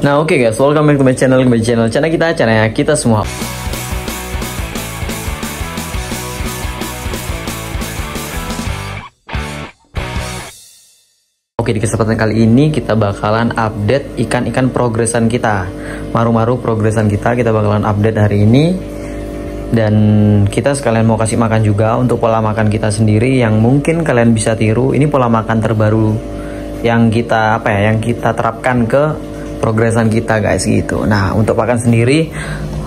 Nah oke guys, welcome back to my channel channel kita semua. Oke, di kesempatan kali ini kita bakalan update ikan-ikan progresan kita, maru-maru progresan kita bakalan update hari ini. Dan kita sekalian mau kasih makan juga untuk pola makan kita sendiri yang mungkin kalian bisa tiru. Ini pola makan terbaru yang kita yang kita terapkan ke progresan kita guys gitu. Nah untuk pakan sendiri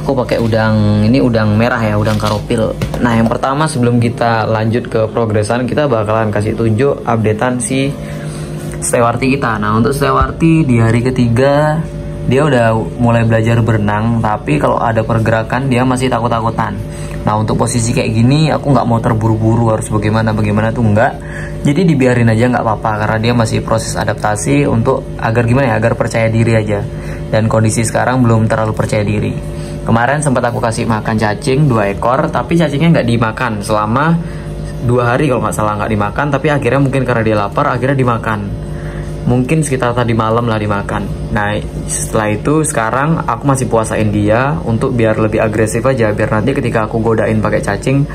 aku pakai udang, ini udang merah ya, udang karopil. Nah yang pertama sebelum kita lanjut ke progresan, kita bakalan kasih tunjuk updatean si Stewarti kita. Nah untuk Stewarti di hari ketiga dia udah mulai belajar berenang, tapi kalau ada pergerakan dia masih takut-takutan. Nah untuk posisi kayak gini aku nggak mau terburu-buru harus bagaimana tuh enggak. Jadi dibiarin aja nggak apa-apa karena dia masih proses adaptasi untuk agar agar percaya diri aja. Dan kondisi sekarang belum terlalu percaya diri. Kemarin sempat aku kasih makan cacing 2 ekor, tapi cacingnya nggak dimakan selama 2 hari kalau nggak salah, nggak dimakan. Tapi akhirnya mungkin karena dia lapar akhirnya dimakan. Mungkin sekitar tadi malam lah dimakan. Nah setelah itu sekarang aku masih puasain dia untuk biar lebih agresif aja, biar nanti ketika aku godain pakai cacing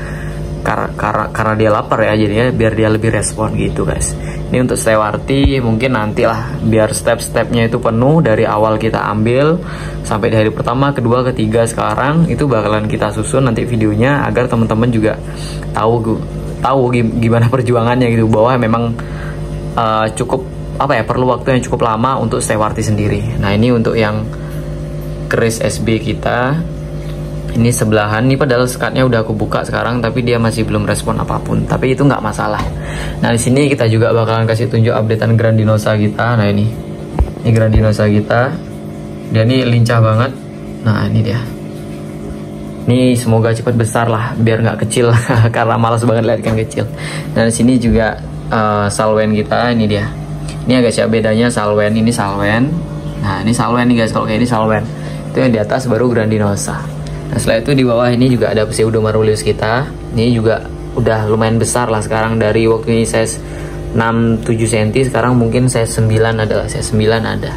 karena dia lapar ya, jadinya biar dia lebih respon gitu guys. Ini untuk Stewarti mungkin nantilah biar step-stepnya itu penuh dari awal kita ambil sampai di hari pertama, kedua, ketiga sekarang itu bakalan kita susun nanti videonya agar teman-teman juga tahu gimana perjuangannya gitu, bahwa memang cukup perlu waktu yang cukup lama untuk Stewarti sendiri. Nah ini untuk yang keris SB kita, ini sebelahan, ini padahal sekatnya udah aku buka sekarang tapi dia masih belum respon apapun, tapi itu nggak masalah. Nah di sini kita juga bakalan kasih tunjuk updatean Grandinosa kita. Nah ini Grandinosa kita, dia ini lincah banget. Nah ini dia, ini semoga cepat besar lah biar nggak kecil karena malas banget lihat ikan kecil. Dan di sini juga salwen kita, ini dia. Ini agak siap bedanya salwen, ini salwen. Nah ini salwen nih guys, kalau kayak ini salwen. Itu yang di atas baru Grandinosa. Nah setelah itu di bawah ini juga ada Pseudomarulius kita. Ini juga udah lumayan besar lah sekarang, dari waktu ini size 6-7 cm, sekarang mungkin size 9 ada, size 9 ada.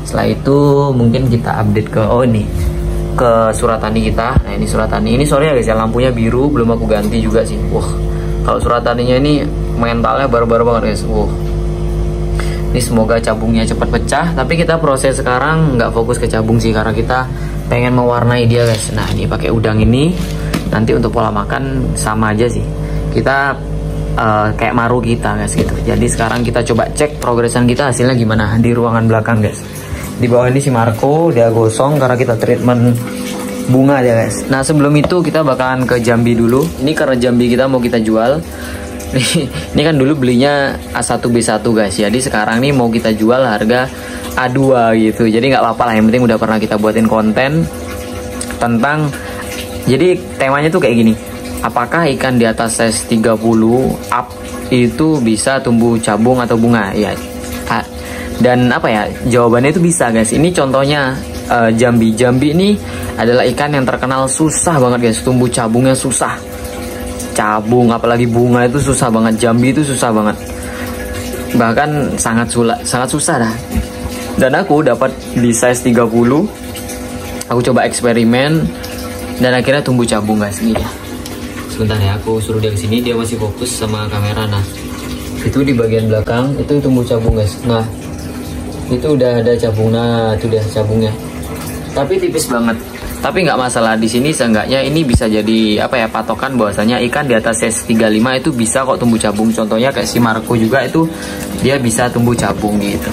Setelah itu mungkin kita update ke ke suratani kita. Nah ini suratani, ini sorry ya guys ya, lampunya biru, belum aku ganti juga sih. Wah kalau surataninya ini mentalnya baru-baru banget guys. Ini semoga cabungnya cepat pecah, tapi kita proses sekarang nggak fokus ke cabung sih karena kita pengen mewarnai dia guys. Nah ini pakai udang ini, nanti untuk pola makan sama aja sih, kita kayak maru kita guys gitu. Jadi sekarang kita coba cek progresan kita hasilnya gimana di ruangan belakang guys. Di bawah ini si Marco dia gosong karena kita treatment bunga ya guys. Nah sebelum itu kita bakalan ke Jambi dulu. Ini karena Jambi kita mau kita jual. Ini kan dulu belinya A1B1 guys, jadi sekarang nih mau kita jual harga A2 gitu. Jadi nggak apa-apa lah, yang penting udah pernah kita buatin konten tentang, jadi temanya tuh kayak gini, apakah ikan di atas size 30 up itu bisa tumbuh cabung atau bunga ya. Dan jawabannya itu bisa guys. Ini contohnya Jambi ini adalah ikan yang terkenal susah banget guys, tumbuh cabungnya susah. Cabung apalagi bunga itu susah banget, Jambi itu susah banget, bahkan sangat susah dah. Dan aku dapat di size 30, aku coba eksperimen dan akhirnya tumbuh cabung guys. Ini ya, sebentar ya, aku suruh dia kesini, dia masih fokus sama kamera. Nah itu di bagian belakang itu tumbuh cabung guys. Nah itu udah ada cabung, nah itu dia cabungnya, tapi tipis banget. Tapi nggak masalah, di sini seenggaknya ini bisa jadi patokan bahwasanya ikan di atas size 35 itu bisa kok tumbuh cabung. Contohnya kayak si Marco juga itu dia bisa tumbuh cabung gitu.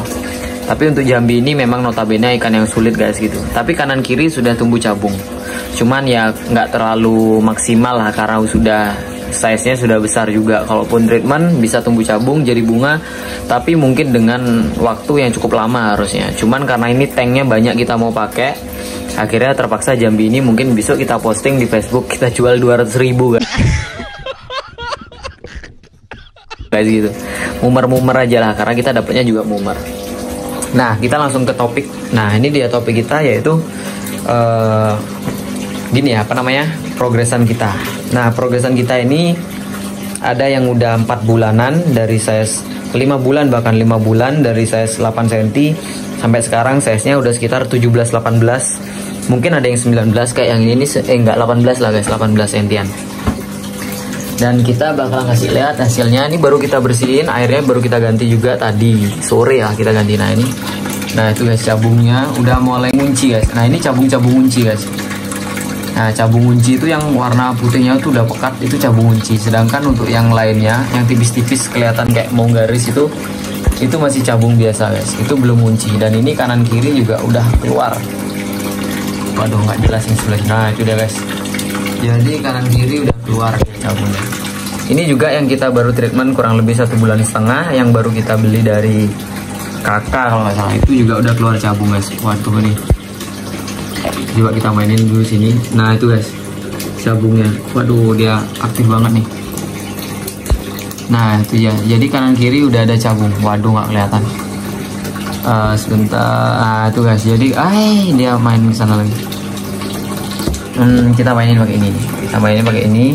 Tapi untuk Jambi ini memang notabene ikan yang sulit guys gitu. Tapi kanan kiri sudah tumbuh cabung. Cuman ya nggak terlalu maksimal lah karena sudah size-nya sudah besar juga. Kalaupun treatment bisa tumbuh cabung jadi bunga, tapi mungkin dengan waktu yang cukup lama harusnya. Cuman karena ini tanknya banyak kita mau pakai, akhirnya terpaksa Jambi ini mungkin besok kita posting di Facebook, kita jual 200.000 guys gitu. Mumer-mumer aja lah karena kita dapatnya juga mumer. Nah kita langsung ke topik. Nah ini dia topik kita, yaitu progresan kita. Nah progresan kita ini ada yang udah 4 bulanan dari size 5 bulan, bahkan 5 bulan dari size 8 cm Sampai sekarang size-nya udah sekitar 17-18. Mungkin ada yang 19 kayak yang ini, enggak 18 lah guys, 18 sentian. Dan kita bakal ngasih lihat hasilnya. Ini baru kita bersihin, airnya baru kita ganti juga tadi sore ya kita ganti. Nah ini, nah itu guys cabungnya udah mulai ngunci guys. Nah ini cabung-cabung ngunci guys. Nah cabung ngunci itu yang warna putihnya tuh udah pekat, itu cabung ngunci. Sedangkan untuk yang lainnya yang tipis-tipis kelihatan kayak mau garis itu masih cabung biasa guys, itu belum ngunci. Dan ini kanan kiri juga udah keluar. Waduh nggak jelas yang sebelah. Nah itu dia guys, jadi kanan kiri udah keluar cabungnya. Ini juga yang kita baru treatment kurang lebih 1,5 bulan, yang baru kita beli dari kakak kalau nggak salah, itu juga udah keluar cabung guys. Waduh nih, coba kita mainin dulu sini. Nah itu guys cabungnya, waduh dia aktif banget nih. Nah itu ya, jadi kanan kiri udah ada cabung. Waduh nggak kelihatan. Sebentar. Nah itu guys, jadi dia main ke sana lagi. Kita mainin pakai ini. Kita mainin pakai ini.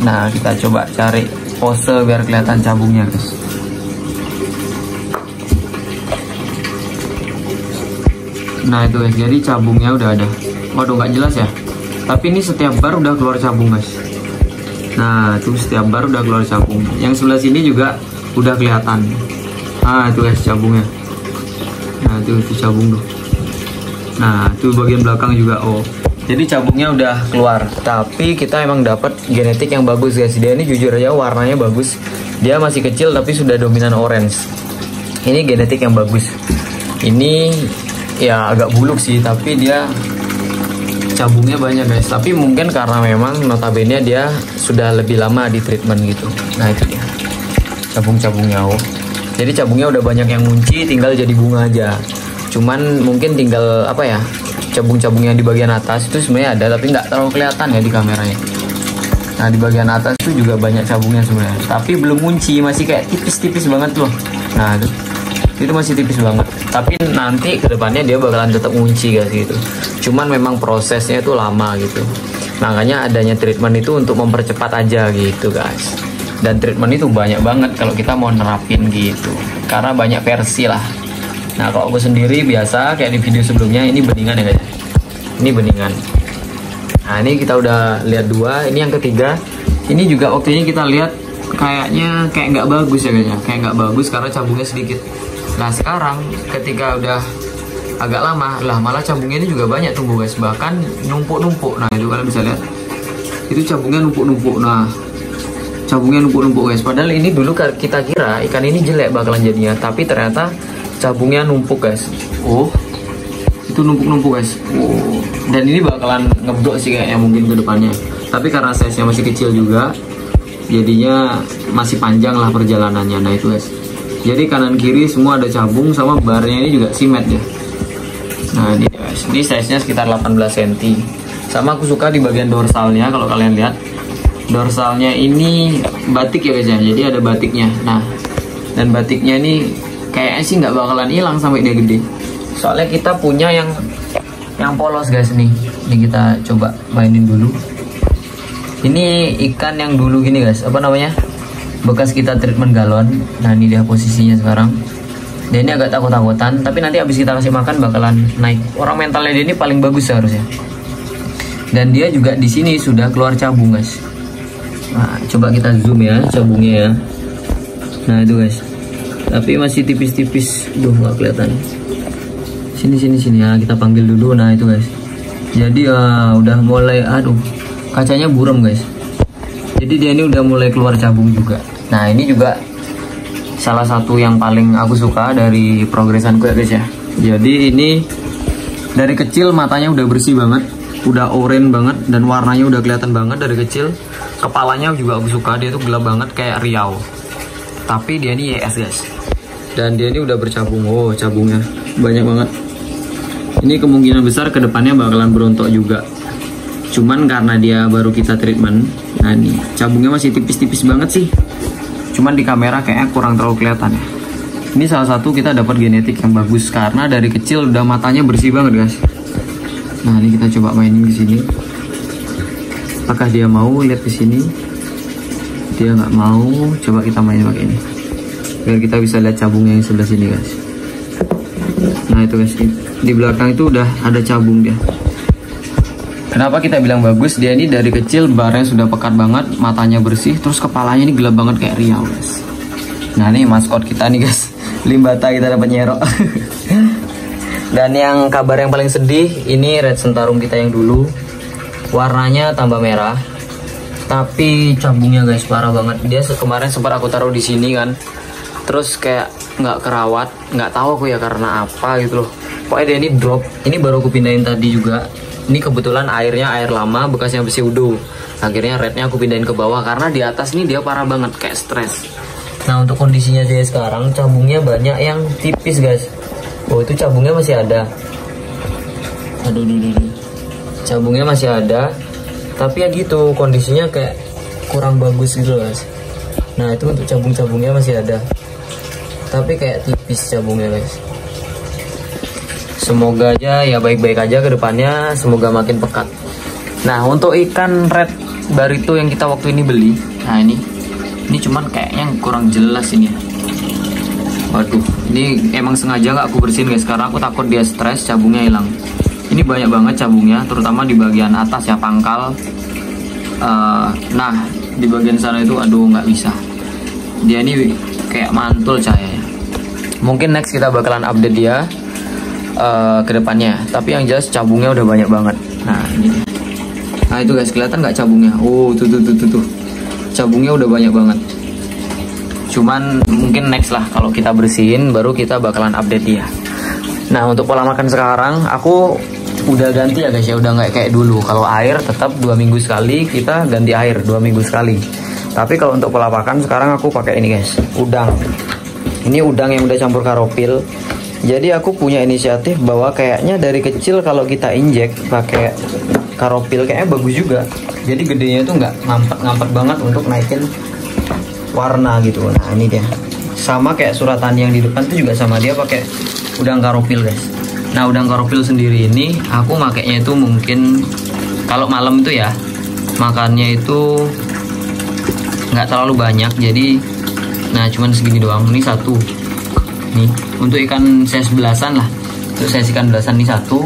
Nah kita coba cari pose biar kelihatan cabungnya guys. Nah itu guys, jadi cabungnya udah ada. Waduh nggak jelas ya. Tapi ini setiap bar udah keluar cabung guys. Nah itu setiap bar udah keluar cabung. Yang sebelah sini juga udah kelihatan. Nah itu guys cabungnya. Nah itu cabung tuh. Nah itu bagian belakang juga. Oh jadi cabungnya udah keluar. Tapi kita emang dapat genetik yang bagus guys. Dia ini jujur aja warnanya bagus. Dia masih kecil tapi sudah dominan orange. Ini genetik yang bagus. Ini ya agak buluk sih, tapi dia cabungnya banyak guys. Tapi mungkin karena memang notabene dia sudah lebih lama di treatment gitu. Nah itu dia cabung-cabungnya. Oh jadi cabungnya udah banyak yang ngunci, tinggal jadi bunga aja. Cuman mungkin tinggal apa ya, cabung-cabung yang di bagian atas itu sebenarnya ada tapi nggak terlalu kelihatan ya di kameranya. Nah di bagian atas itu juga banyak cabungnya sebenarnya, tapi belum ngunci, masih kayak tipis-tipis banget loh. Nah itu masih tipis banget. Tapi nanti kedepannya dia bakalan tetap ngunci guys gitu. Cuman memang prosesnya itu lama gitu. Makanya adanya treatment itu untuk mempercepat aja gitu guys. Dan treatment itu banyak banget kalau kita mau nerapin gitu, karena banyak versi lah. Nah kalau aku sendiri biasa kayak di video sebelumnya, ini beningan ya guys. Ini beningan. Nah ini kita udah lihat 2, ini yang ketiga. Ini juga waktunya kita lihat kayaknya kayak nggak bagus ya guys ya. Kayak nggak bagus karena cabungnya sedikit. Nah sekarang ketika udah agak lama lah, malah cabungnya ini juga banyak tumbuh guys, bahkan numpuk-numpuk. Nah itu kalian bisa lihat, itu cabungnya numpuk-numpuk. Nah cabungnya numpuk-numpuk guys, padahal ini dulu kita kira ikan ini jelek bakalan jadinya, tapi ternyata cabungnya numpuk guys. Oh itu numpuk-numpuk guys. Oh dan ini bakalan ngeblok sih kayaknya mungkin ke depannya, tapi karena size-nya masih kecil juga, jadinya masih panjang lah perjalanannya. Nah itu guys, jadi kanan kiri semua ada cabung, sama barnya ini juga simet ya. Nah ini guys, ini size-nya sekitar 18 cm. Sama aku suka di bagian dorsalnya, kalau kalian lihat dorsalnya ini batik ya guys ya, jadi ada batiknya. Nah dan batiknya ini kayaknya sih nggak bakalan hilang sampai dia gede, soalnya kita punya yang polos guys nih. Ini kita coba mainin dulu. Ini ikan yang dulu gini guys, apa namanya, bekas kita treatment galon. Nah ini dia posisinya sekarang. Dia ini agak takut-takutan, tapi nanti habis kita kasih makan bakalan naik. Orang mentalnya dia ini paling bagus seharusnya. Dan dia juga di sini sudah keluar cabung guys. Nah coba kita zoom ya cabungnya ya. Nah itu guys, tapi masih tipis-tipis. Duh nggak kelihatan. Sini ya, kita panggil dulu. Nah itu guys, jadi udah mulai, aduh kacanya buram guys. Jadi dia ini udah mulai keluar cabung juga. Nah ini juga salah satu yang paling aku suka dari progresanku ya guys ya. Jadi ini dari kecil matanya udah bersih banget, udah oranye banget, dan warnanya udah kelihatan banget dari kecil. Kepalanya juga aku suka, dia tuh gelap banget kayak riau. Tapi dia ini YS guys. Dan dia ini udah bercabung. Oh cabungnya banyak banget. Ini kemungkinan besar kedepannya bakalan berontok juga. Cuman karena dia baru kita treatment. Nah ini cabungnya masih tipis-tipis banget sih. Cuman di kamera kayaknya kurang terlalu kelihatan ya. Ini salah satu kita dapat genetik yang bagus karena dari kecil udah matanya bersih banget guys. Nah ini kita coba mainin ke sini. Apakah dia mau lihat ke sini? Dia nggak mau. Coba kita mainin pakai ini, biar kita bisa lihat cabungnya yang sebelah sini guys. Nah itu guys, di belakang itu udah ada cabung dia. Kenapa kita bilang bagus? Dia ini dari kecil barnya sudah pekat banget, matanya bersih, terus kepalanya ini gelap banget kayak Riau guys. Nah ini maskot kita nih guys, Limbata kita dapat nyerok. Dan yang kabar yang paling sedih, ini red sentarum kita yang dulu, warnanya tambah merah, tapi cabungnya guys parah banget. Dia kemarin sempat aku taruh di sini kan, terus kayak nggak kerawat, nggak tahu aku ya karena apa gitu loh. Pokoknya dia ini drop. Ini baru aku pindahin tadi juga. Ini kebetulan airnya air lama bekasnya besi udo. Akhirnya rednya aku pindahin ke bawah karena di atas nih dia parah banget kayak stres. Nah untuk kondisinya dia sekarang, cabungnya banyak yang tipis guys. Oh itu cabungnya masih ada. Aduh. Cabungnya masih ada, tapi ya gitu kondisinya kayak kurang bagus gitu guys. Nah itu untuk cabung-cabungnya masih ada, tapi kayak tipis cabungnya guys. Semoga aja ya baik-baik aja ke depannya, semoga makin pekat. Nah untuk ikan red barito yang kita waktu ini beli, nah ini cuman kayaknya kurang jelas ini ya. Waduh, ini emang sengaja nggak aku bersihin guys, karena aku takut dia stres cabungnya hilang. Ini banyak banget cabungnya, terutama di bagian atas ya, pangkal. Nah di bagian sana itu aduh nggak bisa, dia ini kayak mantul cahayanya. Mungkin next kita bakalan update dia ke depannya, tapi yang jelas cabungnya udah banyak banget. Nah ini dia. Nah itu guys, kelihatan nggak cabungnya? Oh tuh cabungnya udah banyak banget. Cuman mungkin next lah kalau kita bersihin baru kita bakalan update dia. Nah untuk pola makan sekarang aku udah ganti ya guys ya, udah nggak kayak dulu. Kalau air tetap 2 minggu sekali kita ganti air, 2 minggu sekali. Tapi kalau untuk pola makan sekarang aku pakai ini guys, udang. Ini udang yang udah campur karopil. Jadi aku punya inisiatif bahwa kayaknya dari kecil kalau kita injek pakai karopil kayaknya bagus juga. Jadi gedenya itu nggak ngampet banget untuk naikin warna gitu. Nah ini dia, sama kayak suratan yang di depan itu juga sama, dia pakai udang karopil guys. Nah udang karopil sendiri ini aku makainya itu mungkin kalau malam itu ya, makannya itu nggak terlalu banyak. Jadi nah cuman segini doang. Ini satu nih untuk ikan size belasan lah, untuk size ikan belasan ini satu,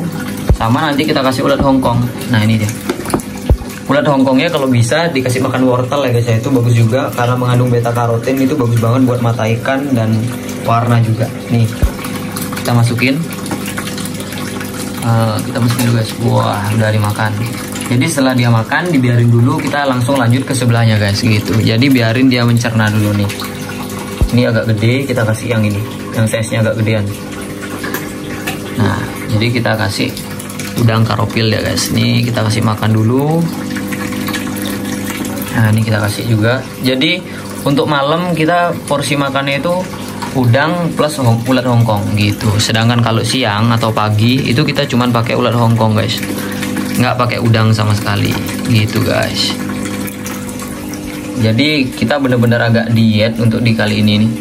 sama nanti kita kasih ulat Hongkong. Nah ini dia ulat Hongkongnya, kalau bisa dikasih makan wortel ya guys ya, itu bagus juga karena mengandung beta karotin, itu bagus banget buat mata ikan dan warna juga. Nih kita masukin dulu guys. Wah udah dimakan. Jadi setelah dia makan dibiarin dulu, kita langsung lanjut ke sebelahnya guys gitu. Jadi biarin dia mencerna dulu nih. Ini agak gede, kita kasih yang ini, yang size-nya agak gedean. Nah jadi kita kasih udang karopil ya guys. Ini kita kasih makan dulu. Nah ini kita kasih juga. Jadi untuk malam kita porsi makannya itu udang plus ulat Hongkong gitu. Sedangkan kalau siang atau pagi itu kita cuman pakai ulat Hongkong guys, nggak pakai udang sama sekali gitu guys. Jadi kita bener-bener agak diet untuk di kali ini nih.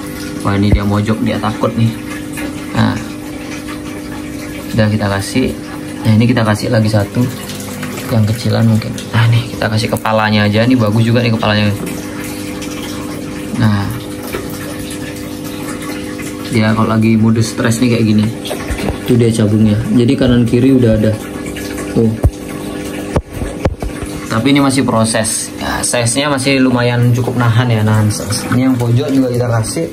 Wah ini dia mojok, dia takut nih. Nah udah kita kasih. Nah ini kita kasih lagi satu yang kecilan mungkin. Nah nih kita kasih kepalanya aja, ini bagus juga nih kepalanya. Nah dia kalau lagi mode stres nih kayak gini, itu dia cabungnya. Jadi kanan kiri udah ada tuh. Tapi ini masih proses ya, size-nya masih lumayan cukup nahan ya, nahan size. Ini yang pojok juga kita kasih.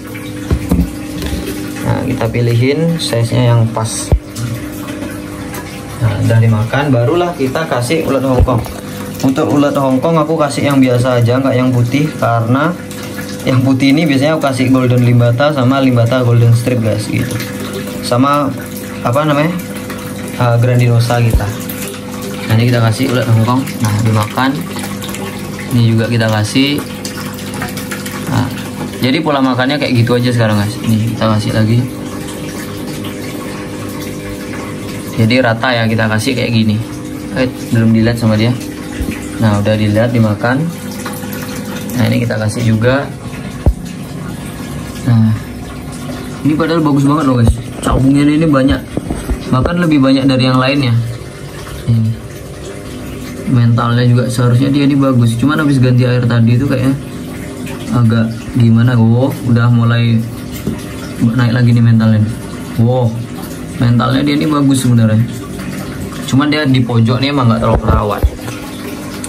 Nah kita pilihin size-nya yang pas. Nah udah dimakan barulah kita kasih ulat Hongkong. Untuk ulat Hongkong aku kasih yang biasa aja, nggak yang putih, karena yang putih ini biasanya aku kasih golden limbata sama limbata golden strip guys gitu. Sama apa namanya grandinosa kita. Nah ini kita kasih ulat Hongkong. Nah dimakan. Ini juga kita kasih. Nah, jadi pola makannya kayak gitu aja sekarang guys. Ini kita kasih lagi. Jadi rata ya, kita kasih kayak gini. Belum dilihat sama dia. Nah udah dilihat, dimakan. Nah ini kita kasih juga. Nah ini padahal bagus banget loh guys, cabungnya ini banyak, bahkan lebih banyak dari yang lainnya. Ini mentalnya juga seharusnya dia ini bagus, cuman habis ganti air tadi itu kayaknya agak gimana. Wow udah mulai naik lagi nih mentalnya. Wow Mentalnya dia ini bagus sebenarnya. Cuman dia di pojok nih emang nggak terlalu perawat.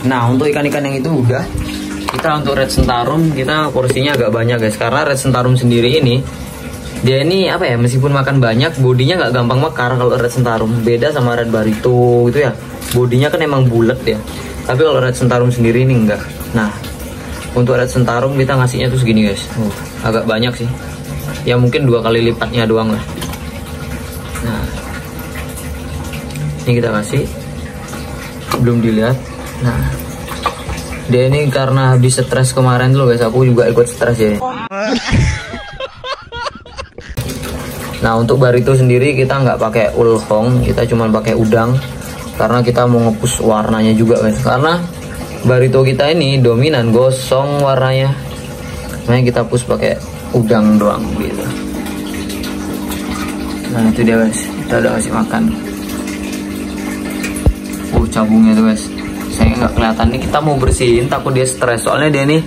Nah untuk ikan-ikan yang itu udah. Kita untuk red sentarum kita porsinya agak banyak guys. Karena red sentarum sendiri ini dia ini apa ya, meskipun makan banyak bodinya nggak gampang mekar kalau red sentarum. Beda sama red barito gitu ya, bodinya kan emang bulat ya. Tapi kalau red sentarum sendiri ini enggak. Nah untuk red sentarum kita ngasihnya tuh segini guys. Agak banyak sih ya, mungkin 2 kali lipatnya doang lah. Nah ini kita kasih, belum dilihat. Nah dia ini karena habis stres kemarin tuh guys, aku juga ikut stres ya. Nah untuk barito sendiri kita nggak pakai ulhong, kita cuma pakai udang karena kita mau ngepus warnanya juga guys. Karena barito kita ini dominan gosong warnanya, makanya kita push pakai udang doang gitu. Nah itu dia guys, kita udah kasih makan. Cabungnya tuh guys, saya nggak kelihatan nih. Kita mau bersihin, takut dia stres soalnya dia nih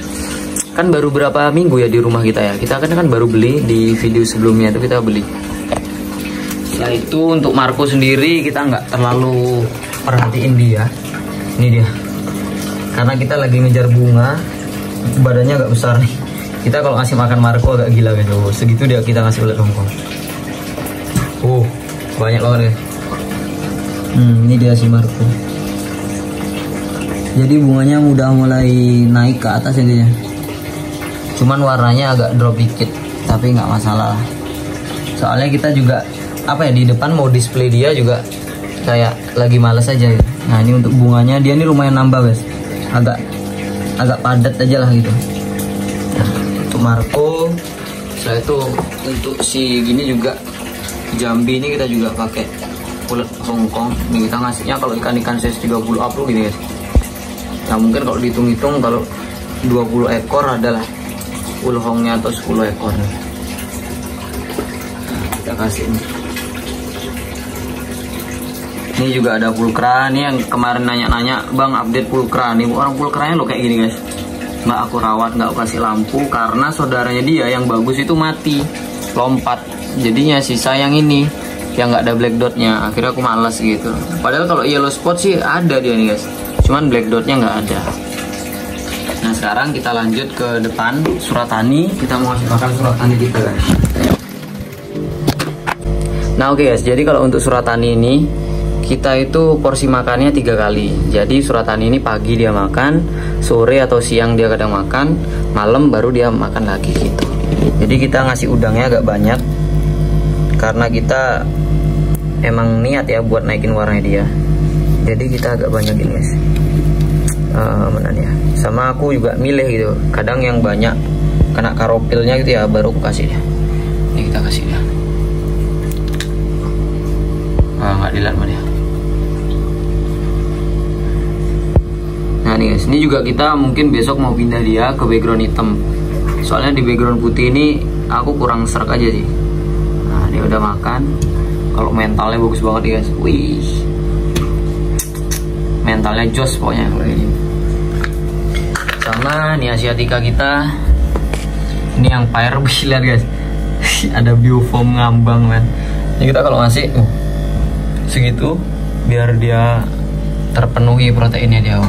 kan baru berapa minggu ya di rumah kita ya. Kita kan baru beli, di video sebelumnya itu kita beli. Setelah itu untuk Marco sendiri kita nggak terlalu perhatiin dia. Ini dia, karena kita lagi ngejar bunga, badannya agak besar nih. Kita kalau ngasih makan Marco agak gila gitu. Segitu dia kita ngasih ulat hongkong. Banyak banget guys. Ini dia si Marco. Jadi bunganya udah mulai naik ke atas ya guys. Cuman warnanya agak drop dikit, tapi nggak masalah. Soalnya kita juga apa ya, di depan mau display dia juga kayak lagi males aja gitu. Nah ini untuk bunganya dia ini lumayan nambah guys, agak padat aja lah gitu. Nah, untuk Marco, setelah itu untuk si gini juga Jambi ini kita juga pakai ulat hongkong. Ini kita ngasihnya kalau ikan-ikan size 30 up loh gini guys. Nah mungkin kalau dihitung-hitung kalau 20 ekor adalah ulhongnya atau 10 ekor. Nah, kita kasih ini juga ada pulkra nih, yang kemarin nanya-nanya bang update pulkra nih. Orang pulkranya lo kayak gini guys, nggak aku rawat, nggak aku kasih lampu karena saudaranya dia yang bagus itu mati lompat. Jadinya sisa yang ini yang nggak ada black dotnya, akhirnya aku malas gitu. Padahal kalau yellow spot sih ada dia nih guys, cuman black dotnya nggak ada. Nah sekarang kita lanjut ke depan suratani, kita mau kasih makan suratani kita guys. Nah oke guys, jadi kalau untuk suratani ini kita itu porsi makannya 3 kali. Jadi suratani ini pagi dia makan, sore atau siang dia kadang makan, malam baru dia makan lagi gitu. Jadi kita ngasih udangnya agak banyak karena kita emang niat ya buat naikin warnanya dia. Jadi kita agak banyak ini guys. Mana nih ya? Sama aku juga milih gitu. Kadang yang banyak kena karopilnya gitu ya, baru aku kasih dia. Ini kita kasih dia. Nggak dilihat mana ya. Nah nih guys, ini juga kita mungkin besok mau pindah dia ke background hitam. Soalnya di background putih ini aku kurang serak aja sih. Nah dia udah makan. Kalau mentalnya bagus banget nih guys. Wih, mentalnya jos pokoknya kalau ini. Sama nih asiatica kita, ini yang fire, lihat guys. Ada biofoam ngambang man. Ini kita kalau ngasih segitu biar dia terpenuhi proteinnya dia.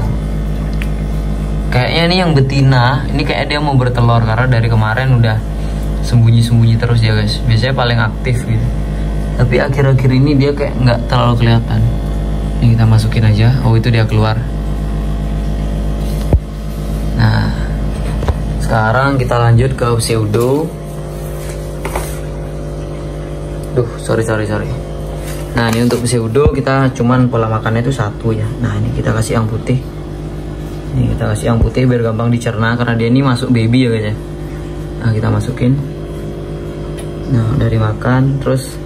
Kayaknya ini yang betina, ini kayak dia mau bertelur karena dari kemarin udah sembunyi-sembunyi terus ya guys. Biasanya paling aktif gitu, tapi akhir-akhir ini dia kayak nggak terlalu kelihatan. Ini kita masukin aja. Oh itu dia keluar. Nah sekarang kita lanjut ke pseudo. Sorry. Nah ini untuk pseudo kita cuman pola makannya itu 1 ya. Nah ini kita kasih yang putih. Ini kita kasih yang putih biar gampang dicerna karena dia ini masuk baby ya guys ya. Nah kita masukin. Nah dari makan. Terus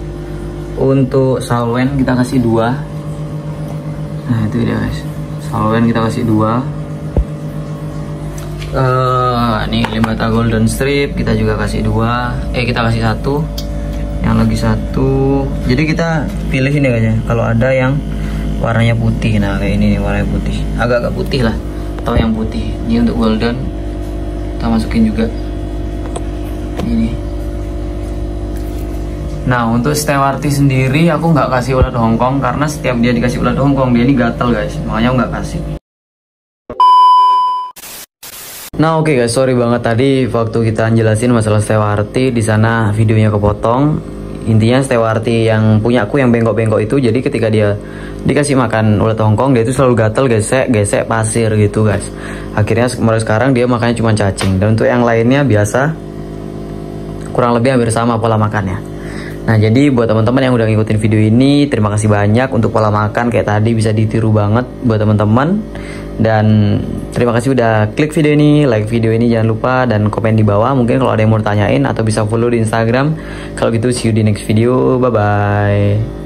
untuk salwen kita kasih 2. Nah itu dia guys, salwen kita kasih 2. Nih limbata golden strip kita juga kasih 2. Kita kasih 1. Yang lagi 1. Jadi kita pilihin ya guys ya, kalau ada yang warnanya putih. Nah kayak ini warnanya putih, agak-agak putih lah, atau yang putih. Ini untuk golden kita masukin juga ini. Nah untuk Stewarti sendiri aku nggak kasih ulat Hongkong karena setiap dia dikasih ulat Hongkong dia ini gatel guys, makanya aku nggak kasih. Nah oke guys, sorry banget tadi waktu kita jelasin masalah Stewarti di sana videonya kepotong. Intinya Stewarti yang punya aku yang bengkok-bengkok itu, jadi ketika dia dikasih makan ulat Hongkong dia itu selalu gatel, gesek pasir gitu guys. Akhirnya mulai sekarang dia makannya cuma cacing. Dan untuk yang lainnya biasa, kurang lebih hampir sama pola makannya. Nah jadi buat teman-teman yang udah ngikutin video ini, terima kasih banyak untuk pola makan kayak tadi, bisa ditiru banget buat teman-teman. Dan terima kasih udah klik video ini, like video ini jangan lupa, dan komen di bawah mungkin kalau ada yang mau tanyain, atau bisa follow di Instagram. Kalau gitu see you di next video, bye bye.